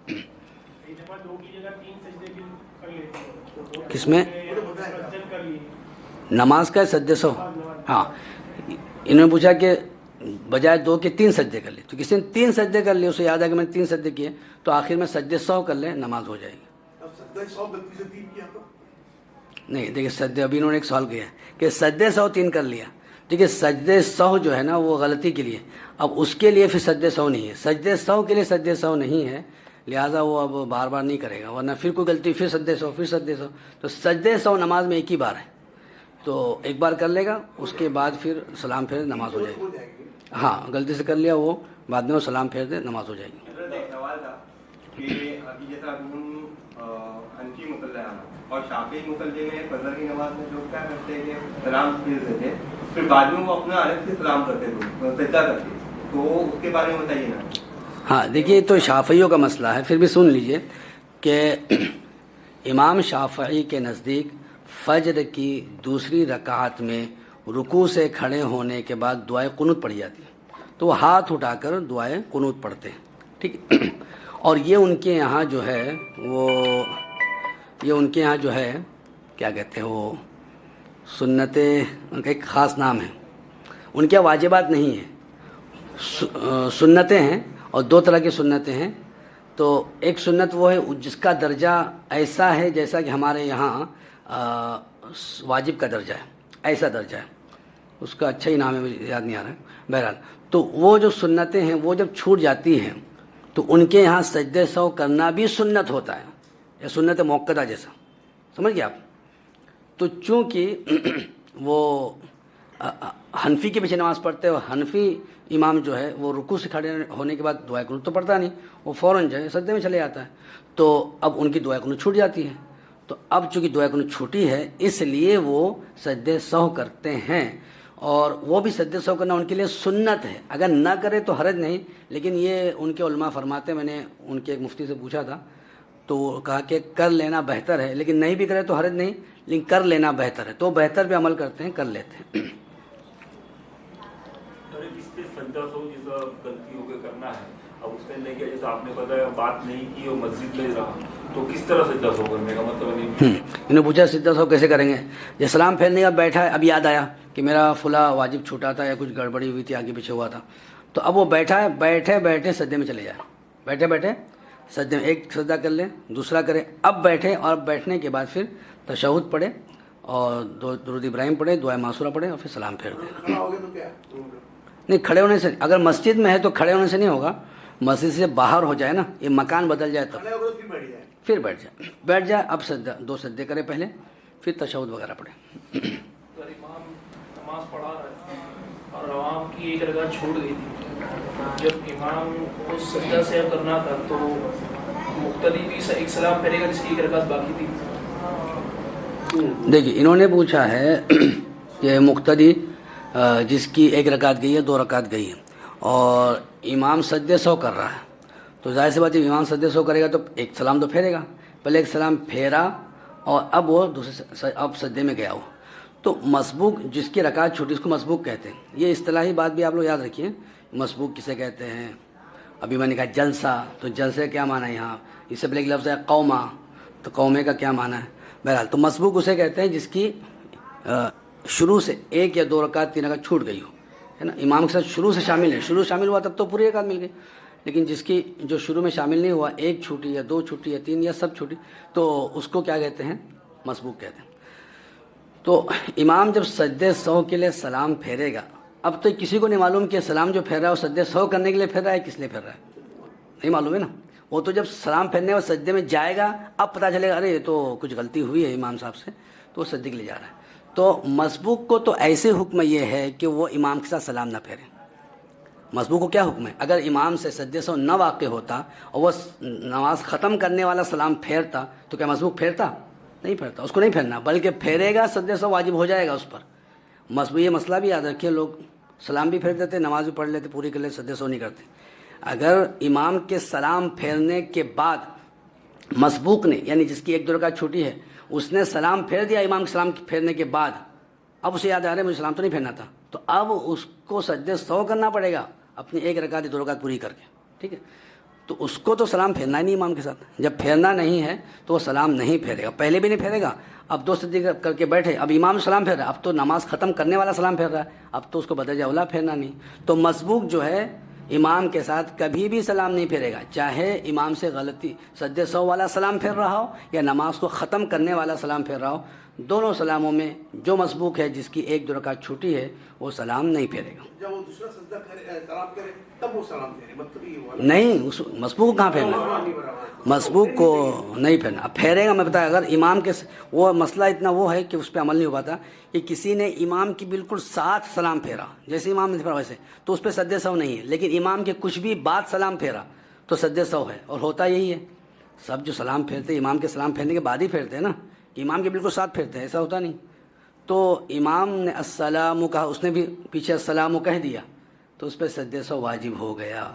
ایک دفعہ 2 کی جگہ 3 سجدے بھی کر لیتے ہیں.
کس میں؟
تبدل کر لیے.
نماز کا سجدے سو. ہاں، انہوں نے پوچھا کہ بجائے 2 کے 3 سجدے کر لے، تو کسی نے 3 سجدے کر لیے، اسے یاد ہے کہ میں نے 3 سجدے کیے، تو آخر میں سجدے 100 کر لے، نماز ہو جائے گی.
اب سجدہ 100 غلطی سے 3 کیا تو
نہیں، دیکھیے سجدے، ابھی انہوں نے ایک سوال کیا کہ سجدے 100 3 کر لیا. دیکھیے سجدے 100 جو ہے نا وہ غلطی کے لیے، اب اس کے لیے پھر سجدے 100 نہیں ہے، سجدے 100 کے لیے سجدے 100 نہیں ہے، لہٰذا وہ اب بار بار نہیں کرے گا، ورنہ پھر کوئی غلطی پھر سجدے 100 پھر سجدے 100، تو سجدے 100 نماز میں ایک ہی بار ہے، تو ایک بار کر لے گا، اس کے بعد پھر سلام پھیر نماز ہو جائے گی.
ہو جائے گی.
ہاں، غلطی سے کر لیا وہ، بعد میں وہ سلام پھیر دے، نماز ہو جائے گی.
ایک سوال تھا کہ ابھی جیسا ہم حنفی مسلح اور شافعی مسلح میں فجر کی نماز میں لوگ کیا کرتے ہیں کہ سلام پھیر دیتے، پھر بعد میں وہ اپنا الگ سے سلام کرتے تھے، سجدہ کرتے، تو اس کے بارے میں بتائیے نا.
ہاں، دیکھیے تو شافعیوں کا مسئلہ ہے، پھر بھی سن لیجئے کہ امام شافعی کے نزدیک فجر کی دوسری رکعت میں رکوع سے کھڑے ہونے کے بعد دعائے قنوت پڑھی جاتی ہے، تو وہ ہاتھ اٹھا کر دعائے قنوت پڑھتے ہیں. ٹھیک ہے، اور یہ ان کے یہاں جو ہے یہ ان کے یہاں جو ہے کیا کہتے ہیں، وہ سنت، ان کا ایک خاص نام ہے، ان کے واجبات نہیں ہیں، سنتیں ہیں، اور 2 طرح کی سنتیں ہیں. تو ایک سنت وہ ہے جس کا درجہ ایسا ہے جیسا کہ ہمارے یہاں واجب کا درجہ ہے، ایسا درجہ ہے، اس کا اچھا ہی نام ہے، مجھے یاد نہیں آ رہا ہے. بہرحال تو وہ جو سنتیں ہیں وہ جب چھوٹ جاتی ہیں تو ان کے یہاں سجدے 100 کرنا بھی سنت ہوتا ہے، یا سنت موقدہ جیسا، سمجھ گئے آپ. تو چونکہ وہ حنفی کے پیچھے نماز پڑھتے ہیں، اور حنفی امام جو ہے وہ رکوع سے کھڑے ہونے کے بعد دعائے قنوت تو پڑھتا نہیں، وہ فوراً جو ہے سجدے میں چلے جاتا ہے، تو اب ان کی دعائے قنوت چھوٹ جاتی ہے. تو اب چونکہ دعائے قنوت چھوٹی ہے اس لیے وہ سجدے 100 کرتے ہیں، اور وہ بھی سجدے 100 کرنا ان کے لیے سنت ہے، اگر نہ کرے تو حرج نہیں. لیکن یہ ان کے علماء فرماتے ہیں، میں نے ان کے ایک مفتی سے پوچھا تھا تو وہ کہا کہ کر لینا بہتر ہے، لیکن نہیں بھی کرے تو حرج نہیں، لیکن کر لینا بہتر ہے، تو بہتر بھی عمل کرتے ہیں، کر لیتے ہیں.
جس پہ سجدہ سو جیسا غلطی ہو کے کرنا ہے، اب اس نے نہیں کیا، جیسا آپ نے بتایا بات نہیں کی اور مسجد میں رہا، تو کس طرح سجدہ سو کرنے کا مطلب نہیں.
انہوں نے پوچھا سجدہ سو کیسے کریں گے، یہ سلام پھیرنے کا بیٹھا ہے، اب یاد آیا کہ میرا فلاں واجب چھوٹا تھا یا کچھ گڑبڑی ہوئی تھی، آگے پیچھے ہوا تھا، تو اب وہ بیٹھا ہے، بیٹھے بیٹھے سجدے میں چلے جائے، بیٹھے بیٹھے سجدے میں ایک سجدہ کر لے، دوسرا کرے، اب بیٹھے، اور بیٹھنے کے بعد پھر تشہد پڑھے اور درود ابراہیم پڑھے، دعائے معصورہ پڑھے، اور پھر سلام پھیر دے.
کھڑا ہو گیا تو کیا؟
نہیں، کھڑے ہونے سے، اگر مسجد میں ہے تو کھڑے ہونے سے نہیں ہوگا، مسجد سے باہر ہو جائے نا، یہ مکان بدل جائے تب
کھڑا ہو گیا تو پھر بیٹھ جائے.
پھر بیٹھ جائے. اب سجدہ 2 سجدے کرے پہلے، پھر تشہد وغیرہ پڑھے.
اگر امام نماز پڑھا رہا ہے اور عوام کی ایک رکعت چھوٹ گئی تھی، جب امام کو سجدہ سے کرنا تھا تو مقتدی بھی ایک سلام پھیرے گا جس کی ایک رکعت باقی تھی.
دیکھیے انہوں نے پوچھا ہے کہ مقتدی جس کی 1 رکعت گئی ہے، 2 رکعت گئی ہے، اور امام سجدے 100 کر رہا ہے، تو ظاہر سی بات ہے امام سجدے 100 کرے گا تو ایک سلام تو پھیرے گا، پہلے ایک سلام پھیرا اور اب وہ اب سجدے میں گیا ہو، تو مسبوق جس کی رکعت چھوٹی اس کو مسبوق کہتے ہیں. یہ اصطلاحی بات بھی آپ لوگ یاد رکھیے، مسبوق کسے کہتے ہیں. ابھی میں نے کہا جلسہ، تو جلسے کیا معنی ہے یہاں، اس سے پہلے ایک لفظ ہے قومہ، تو قومے کا کیا معنی ہے. بہرحال تو مسبوق اسے کہتے ہیں جس کی شروع سے 1 یا 2 رکعت 3 رکعت چھوٹ گئی ہو، ہے نا. امام کے ساتھ شروع سے شامل ہے, شروع شامل ہوا تب تو پوری رکعت مل گئی, لیکن جس کی جو شروع میں شامل نہیں ہوا, ایک چھوٹی یا دو چھوٹی یا تین یا سب چھوٹی, تو اس کو کیا کہتے ہیں, مسبوق کہتے ہیں. تو امام جب سجدے سہو کے لیے سلام پھیرے گا, اب تو کسی کو نہیں معلوم کہ سلام جو پھیر رہا ہے وہ سجدے سہو کرنے کے لیے پھیر رہا ہے, کس لیے پھیر رہا ہے, نہیں معلوم ہے نا. وہ تو جب سلام پھیرنے اور سجدے میں جائے گا اب پتہ چلے گا ارے یہ تو کچھ غلطی ہوئی ہے امام صاحب سے, تو وہ سجدے کے لیے جا رہا ہے. تو مسبوق کو تو ایسے حکم یہ ہے کہ وہ امام کے ساتھ سلام نہ پھیرے. مسبوق کو کیا حکم ہے, اگر امام سے سجدے سہو نہ واقع ہوتا اور وہ نماز ختم کرنے والا سلام پھیرتا تو کیا مسبوق پھیرتا, نہیں پھیرتا, اس کو نہیں پھیرنا, بلکہ پھیرے گا سجدے سہو واجب ہو جائے گا اس پر. مسبوق یہ مسئلہ بھی یاد رکھیے, لوگ سلام بھی پھیر دیتے, نماز بھی پڑھ لیتے پوری کر لیتے, سجدے سہو نہیں کرتے. اگر امام کے سلام پھیرنے کے بعد مسبوق نے, یعنی جس کی ایک دو رکعت چھوٹی ہے, اس نے سلام پھیر دیا امام کے سلام پھیرنے کے بعد, اب اسے یاد آ رہا ہے مجھے سلام تو نہیں پھیرنا تھا, تو اب اس کو سجدے سہو کرنا پڑے گا اپنی ایک رکعت یا دو رکعت پوری کر کے, ٹھیک ہے. تو اس کو تو سلام پھیرنا ہی نہیں امام کے ساتھ, جب پھیرنا نہیں ہے تو وہ سلام نہیں پھیرے گا, پہلے بھی نہیں پھیرے گا. اب دو سجدے کر کے بیٹھے, اب امام سلام پھیر رہا ہے, اب تو نماز ختم کرنے والا سلام پھیر رہا ہے, اب تو اس کو بدرجہ اولا پھیرنا نہیں. تو مسبوق جو ہے امام کے ساتھ کبھی بھی سلام نہیں پھیرے گا, چاہے امام سے غلطی سجدے سہو والا سلام پھیر رہا ہو یا نماز کو ختم کرنے والا سلام پھیر رہا ہو. دونوں سلاموں میں جو مسبوق ہے جس کی ایک دو رکعت چھوٹی ہے وہ سلام نہیں پھیرے گا.
جب وہ دوسرا سجدہ کرے سلام کرے تب وہ سلام پھیرے, مطلب یہ ہوا
نہیں, اس مسبوق کہاں پھیرنا, مسبوق کو نہیں پھیرنا. اب پھیرے گا, میں بتایا اگر امام کے وہ مسئلہ اتنا وہ ہے کہ اس پہ عمل نہیں ہو پاتا کہ کسی نے امام کی بالکل ساتھ سلام پھیرا, جیسے امام نے پھیرا ویسے, تو اس پہ سجدے سہو نہیں ہے, لیکن امام کے کچھ بھی بعد سلام پھیرا تو سجدے سہو ہے. اور ہوتا یہی ہے, سب جو سلام پھیرتے امام کے سلام پھیرنے کے بعد ہی پھیرتے ہیں نا, کہ امام کے بالکل ساتھ پھیرتے ہیں, ایسا ہوتا نہیں. تو امام نے السلام کہا, اس نے بھی پیچھے السلام کہہ دیا, تو اس پہ سجدے سہو واجب ہو گیا.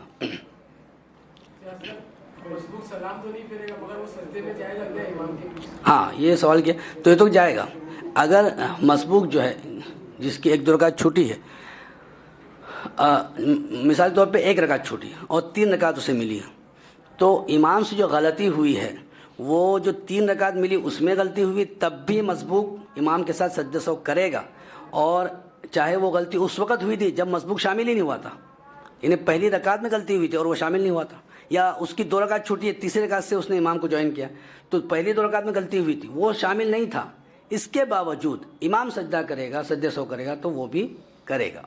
سلام تو نہیں پھیرے گا مگر وہ سجدے میں جائے گا کیا امام کے پیچھے؟
ہاں یہ سوال کیا, تو یہ تو جائے گا. اگر مسبوق جو ہے جس کی ایک دو رکعت چھوٹی ہے, مثال کے طور پہ ایک رکعت چھوٹی ہے اور 3 رکعت اسے ملی ہے, تو امام سے جو غلطی ہوئی ہے وہ جو 3 رکعت ملی اس میں غلطی ہوئی, تب بھی مسبوق امام کے ساتھ سجدہ سہو کرے گا. اور چاہے وہ غلطی اس وقت ہوئی تھی جب مسبوق شامل ہی نہیں ہوا تھا, یعنی پہلی رکعت میں غلطی ہوئی تھی اور وہ شامل نہیں ہوا تھا, یا اس کی 2 رکعت چھوٹی ہے, تیسری رکعت سے اس نے امام کو جوائن کیا, تو پہلی 2 رکعت میں غلطی ہوئی تھی, وہ شامل نہیں تھا, اس کے باوجود امام سجدہ کرے گا, سجدے سہو کرے گا, تو وہ بھی کرے گا.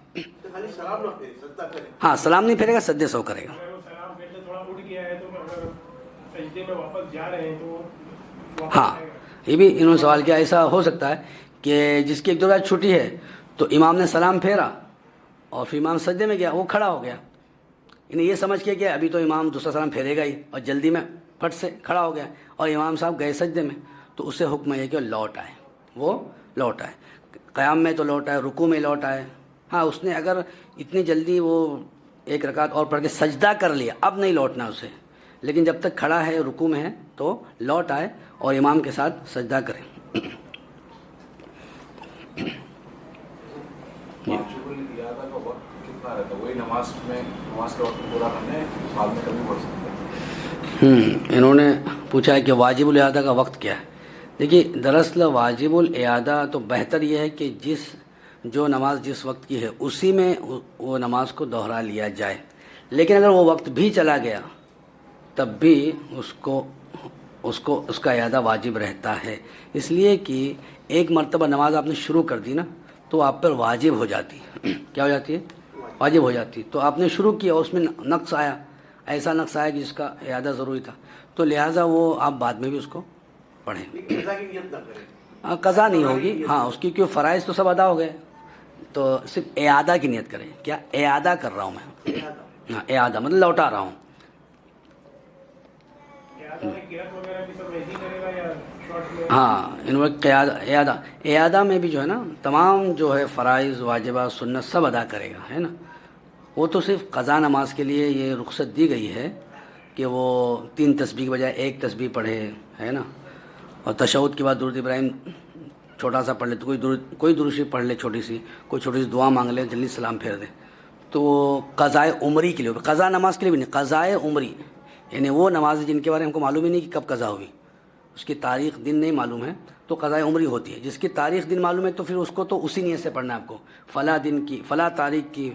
خالی سلام نہ پھیرے, سجدہ کرے.
ہاں سلام نہیں پھیرے گا, سجدے سہو کرے گا.
اگر وہ سلام پھیرتے تھوڑا اٹھ گیا ہے تو اگر سجدے میں واپس جا رہے ہیں تو
ہاں یہ بھی انہوں نے سوال کیا, ایسا ہو سکتا ہے کہ جس کی ایک دو رکعت چھوٹی ہے تو امام نے سلام پھیرا اور پھر امام سجدے میں گیا, وہ کھڑا ہو گیا, انہیں یہ سمجھ کے کہ ابھی تو امام دوسرا سلام پھیرے گا ہی, اور جلدی میں پھٹ سے کھڑا ہو گیا اور امام صاحب گئے سجدے میں, تو اسے حکم ہے کہ لوٹ آئے, وہ لوٹ آئے, قیام میں تو لوٹ آئے, رکوع میں لوٹ آئے. ہاں اس نے اگر اتنی جلدی وہ ایک رکعت اور پڑھ کے سجدہ کر لیا اب نہیں لوٹنا اسے, لیکن جب تک کھڑا ہے رکوع میں ہے تو لوٹ آئے اور امام کے ساتھ سجدہ کریں.
واجب الاعادہ کا وقت کتنا رہتا ہے, وہی نماز کا وقت پورا کرنے بعد میں کبھی پڑھ سکتے ہیں.
انہوں نے پوچھا ہے کہ واجب الاعادہ کا وقت کیا ہے. دیکھیے دراصل واجب الاعادہ تو بہتر یہ ہے کہ جو نماز جس وقت کی ہے اسی میں وہ نماز کو دہرا لیا جائے, لیکن اگر وہ وقت بھی چلا گیا تب بھی اس کا اعادہ واجب رہتا ہے, اس لیے کہ ایک مرتبہ نماز آپ نے شروع کر دی نا تو آپ پر واجب ہو جاتی ہے. کیا ہو جاتی ہے, واجب ہو جاتی. تو آپ نے شروع کیا اور اس میں نقص آیا, ایسا نقص آیا کہ جس کا اعادہ ضروری تھا, تو لہٰذا وہ آپ بعد میں بھی اس کو پڑھیں.
قضا کی نیت نہ کریں,
قضا نہیں ہوگی, ہاں اس کی کیوں فرائض تو سب ادا ہو گئے, تو صرف اعادہ کی نیت کریں. کیا اعادہ کر رہا ہوں میں, ہاں اعادہ مطلب لوٹا رہا ہوں. ہاں اعادہ میں بھی جو ہے نا تمام جو ہے فرائض واجبات سنت سب ادا کرے گا, ہے نا. وہ تو صرف قضا نماز کے لیے یہ رخصت دی گئی ہے کہ وہ 3 تسبیح کے بجائے 1 تسبیح پڑھے, ہے نا, اور تشہد کے بعد درود ابراہیم چھوٹا سا پڑھ لے, تو کوئی درود شریف پڑھ لے چھوٹی سی, کوئی چھوٹی سی دعا مانگ لے, جلدی سلام پھیر دے. تو وہ قضائے عمری کے لیے, قضا نماز کے لیے بھی نہیں, قضائے عمری, یعنی وہ نماز جن کے بارے میں ہم کو معلوم ہی نہیں کہ کب قضا ہوئی, اس کی تاریخ دن نہیں معلوم ہے تو قضاء عمری ہوتی ہے. جس کی تاریخ دن معلوم ہے تو پھر اس کو تو اسی نیت سے پڑھنا ہے آپ کو. فلاں دن کی فلاں تاریخ کی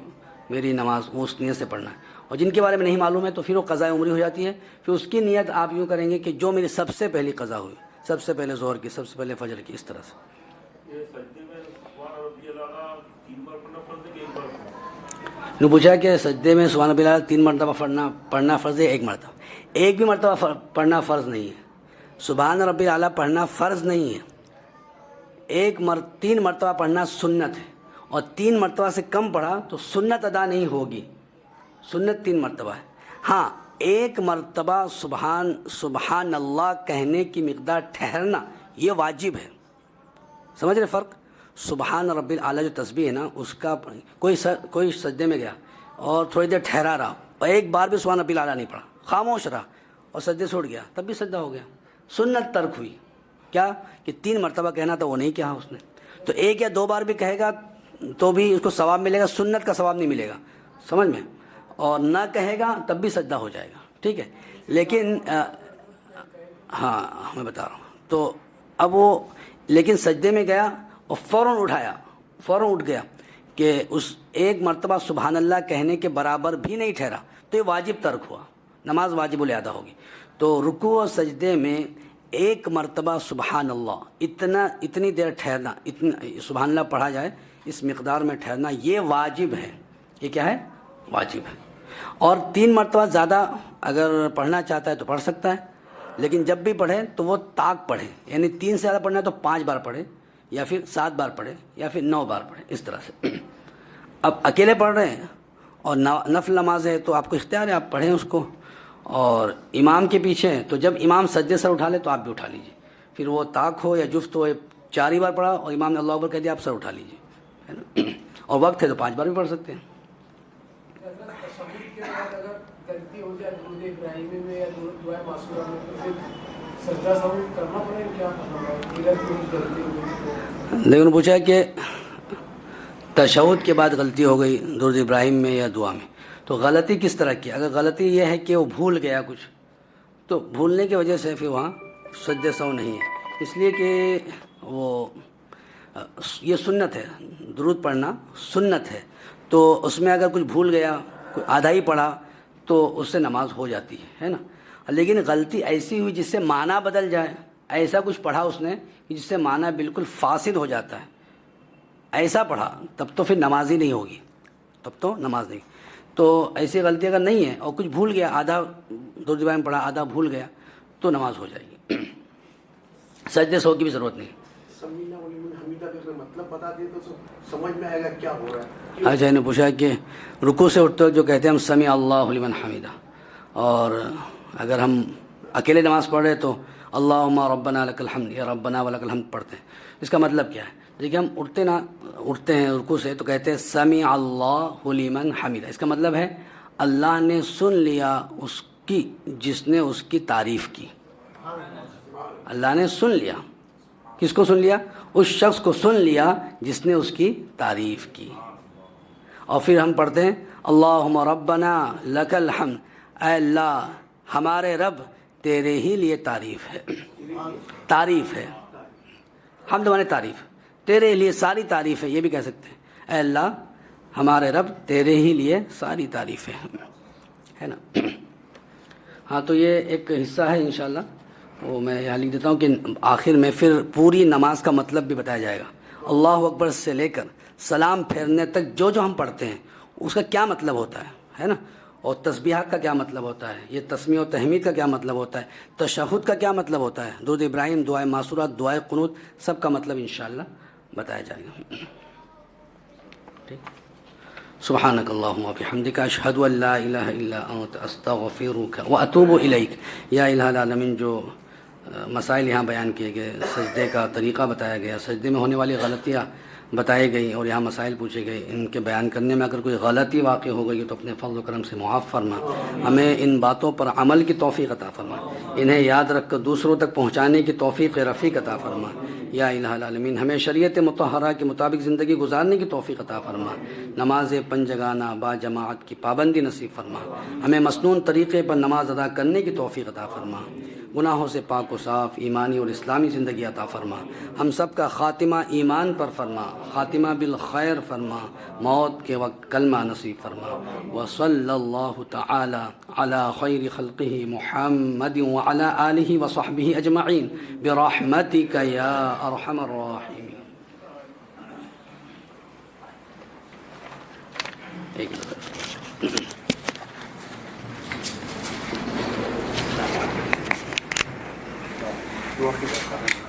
میری نماز وہ اس نیت سے پڑھنا ہے. اور جن کے بارے میں نہیں معلوم ہے تو پھر وہ قضاء عمری ہو جاتی ہے. پھر اس کی نیت آپ یوں کریں گے کہ جو میری سب سے پہلی قضا ہوئی، سب سے پہلے ظہر کی، سب سے پہلے فجر کی، اس طرح سے.
یہ سجدے میں سبحان ربی الاعلیٰ 3 بار پڑھنا فرض ہے کہ 1 بار پڑھنا؟
نے پوچھا کہ سجدے میں سبحان ربی الاعلیٰ 3 مرتبہ پڑھنا فرض ہے 1 مرتبہ؟ ایک بھی مرتبہ پڑھنا فرض نہیں ہے. سبحان ربی الاعلیٰ پڑھنا فرض نہیں ہے. 3 مرتبہ پڑھنا سنت ہے، اور 3 مرتبہ سے کم پڑھا تو سنت ادا نہیں ہوگی. سنت 3 مرتبہ ہے. ہاں 1 مرتبہ سبحان اللہ کہنے کی مقدار ٹھہرنا یہ واجب ہے. سمجھ رہے فرق؟ سبحان ربی الاعلیٰ جو تسبیح ہے نا، اس کا کوئی سجدے میں گیا اور تھوڑی دیر ٹھہرا رہا اور ایک بار بھی سبحان ربی الاعلیٰ نہیں پڑھا، خاموش رہا اور سجدے سے اٹھ گیا، تب بھی سجدہ ہو گیا. سنت ترک ہوئی. کیا کہ 3 مرتبہ کہنا تھا وہ نہیں کہا اس نے. تو 1 یا 2 بار بھی کہے گا تو بھی اس کو ثواب ملے گا، سنت کا ثواب نہیں ملے گا. سمجھ میں؟ اور نہ کہے گا تب بھی سجدہ ہو جائے گا. ٹھیک ہے. لیکن ہاں میں بتا رہا ہوں. تو اب وہ لیکن سجدے میں گیا اور فوراً اٹھ گیا کہ اس 1 مرتبہ سبحان اللہ کہنے کے برابر بھی نہیں ٹھہرا تو یہ واجب ترک ہوا، نماز واجب الادا ہوگی. تو رکوع اور سجدے میں 1 مرتبہ سبحان اللہ اتنی دیر ٹھہرنا، سبحان اللہ پڑھا جائے اس مقدار میں ٹھہرنا، یہ واجب ہے. یہ کیا ہے؟ واجب ہے. اور 3 مرتبہ زیادہ اگر پڑھنا چاہتا ہے تو پڑھ سکتا ہے، لیکن جب بھی پڑھے تو وہ طاق پڑھے، یعنی 3 سے زیادہ پڑھنا ہے تو 5 بار پڑھے، یا پھر 7 بار پڑھے، یا پھر 9 بار پڑھے، اس طرح سے. اب اکیلے پڑھ رہے ہیں اور نفل نماز ہے تو آپ کو اختیار ہے، آپ پڑھیں اس کو. اور امام کے پیچھے ہیں تو جب امام سجدے سر اٹھا لے تو آپ بھی اٹھا لیجیے. پھر وہ طاق ہو یا جفت ہو، 4 ہی بار پڑھا اور امام نے اللہ اکبر کہہ دیا، آپ سر اٹھا لیجیے، ہے نا. اور وقت ہے تو 5 بار بھی پڑھ سکتے ہیں.
غلطی ہو جائے درود ابراہیمی میں یا دعائے معصورہ میں تو پھر سجدہ سہو کرنا پڑے، کیا کرنا پڑے؟
لیکن پوچھا کہ تشہد کے بعد غلطی ہو گئی درود ابراہیم میں یا دعا میں، تو غلطی کس طرح کی؟ اگر غلطی یہ ہے کہ وہ بھول گیا کچھ، تو بھولنے کی وجہ سے پھر وہاں سجدہ سہو نہیں ہے. اس لیے کہ وہ یہ سنت ہے، درود پڑھنا سنت ہے. تو اس میں اگر کچھ بھول گیا، کوئی آدھا ہی پڑھا تو اس سے نماز ہو جاتی ہے نا. لیکن غلطی ایسی ہوئی جس سے معنی بدل جائے، ایسا کچھ پڑھا اس نے کہ جس سے معنی بالکل فاسد ہو جاتا ہے، ایسا پڑھا تب تو پھر نماز ہی نہیں ہوگی، تب تو نماز نہیں. تو ایسی غلطی اگر نہیں ہے اور کچھ بھول گیا، آدھا درود ابراہیم پڑھا آدھا بھول گیا تو نماز ہو جائے گی. سجدے سہو کی بھی ضرورت نہیں.
سمینا ولمن حمیدہ کا مطلب بتا دیں تو سمجھ میں آئے گا کیا ہو رہا ہے.
اچھا، نے پوچھا کہ رکوع سے اٹھتے وقت جو کہتے ہیں ہم سمیع اللہ لمن حمیدہ، اور اگر ہم اکیلے نماز پڑھ رہے تو اللہم ربنا لک الحمد یا ربنا ولک الحمد پڑھتے ہیں. اس کا مطلب کیا ہے؟ دیکھیے ہم اٹھتے ہیں رکوع سے تو کہتے ہیں سمیع اللہ لمن حمیدہ. اس کا مطلب ہے اللہ نے سن لیا اس کی جس نے اس کی تعریف کی. اللہ نے سن لیا. کس کو سن لیا؟ اس شخص کو سن لیا جس نے اس کی تعریف کی. اور پھر ہم پڑھتے ہیں اللہم ربنا لک الحمد، اے اللہ ہمارے رب تیرے ہی لیے تعریف ہے. تعریف ہے، حمد مانے تعریف، تیرے لیے ساری تعریف ہے، یہ بھی کہہ سکتے ہیں اے اللہ ہمارے رب تیرے ہی لیے ساری تعریف ہے نا. ہاں تو یہ ایک حصہ ہے انشاءاللہ، وہ میں یہاں لکھ دیتا ہوں کہ آخر میں پھر پوری نماز کا مطلب بھی بتایا جائے گا. اللہ اکبر سے لے کر سلام پھیرنے تک جو ہم پڑھتے ہیں اس کا کیا مطلب ہوتا ہے نا. اور تسبیحات کا کیا مطلب ہوتا ہے، یہ تسمیع و تحمید کا کیا مطلب ہوتا ہے، تشہد کا کیا مطلب ہوتا ہے، درود ابراہیم، دعائے معصورات، دعائے قنوت، سب کا مطلب انشاءاللہ بتایا جائے گا. ٹھیک. سبحانک اللہم و بحمدک اشہد ان لا الہ الا انت استغفرک واتوب الیک. یا الہ العالمین، جو مسائل یہاں بیان کیے گئے، سجدے کا طریقہ بتایا گیا، سجدے میں ہونے والی غلطیاں بتائی گئی اور یہاں مسائل پوچھے گئے، ان کے بیان کرنے میں اگر کوئی غلطی واقع ہو گئی تو اپنے فضل و کرم سے معاف فرما. ہمیں ان باتوں پر عمل کی توفیق عطا فرما، انہیں یاد رکھ کر دوسروں تک پہنچانے کی توفیق رفیق عطا فرما. یا الہ العالمین، ہمیں شریعت مطہرہ کے مطابق زندگی گزارنے کی توفیق عطا فرما. نماز پنجگانہ با جماعت کی پابندی نصیب فرما. ہمیں مسنون طریقے پر نماز ادا کرنے کی توفیق عطا فرما. گناہوں سے پاک و صاف ایمانی اور اسلامی زندگی عطا فرما، ہم سب کا خاتمہ ایمان پر فرما، خاتمہ بالخیر فرما، موت کے وقت کلمہ نصیب فرما۔ وصلی اللہ تعالی علی خیر خلقہ محمد وعلی آلہ وصحبہ اجمعین برحمتک یا ارحم الراحمین۔ ایک
دعا کی بات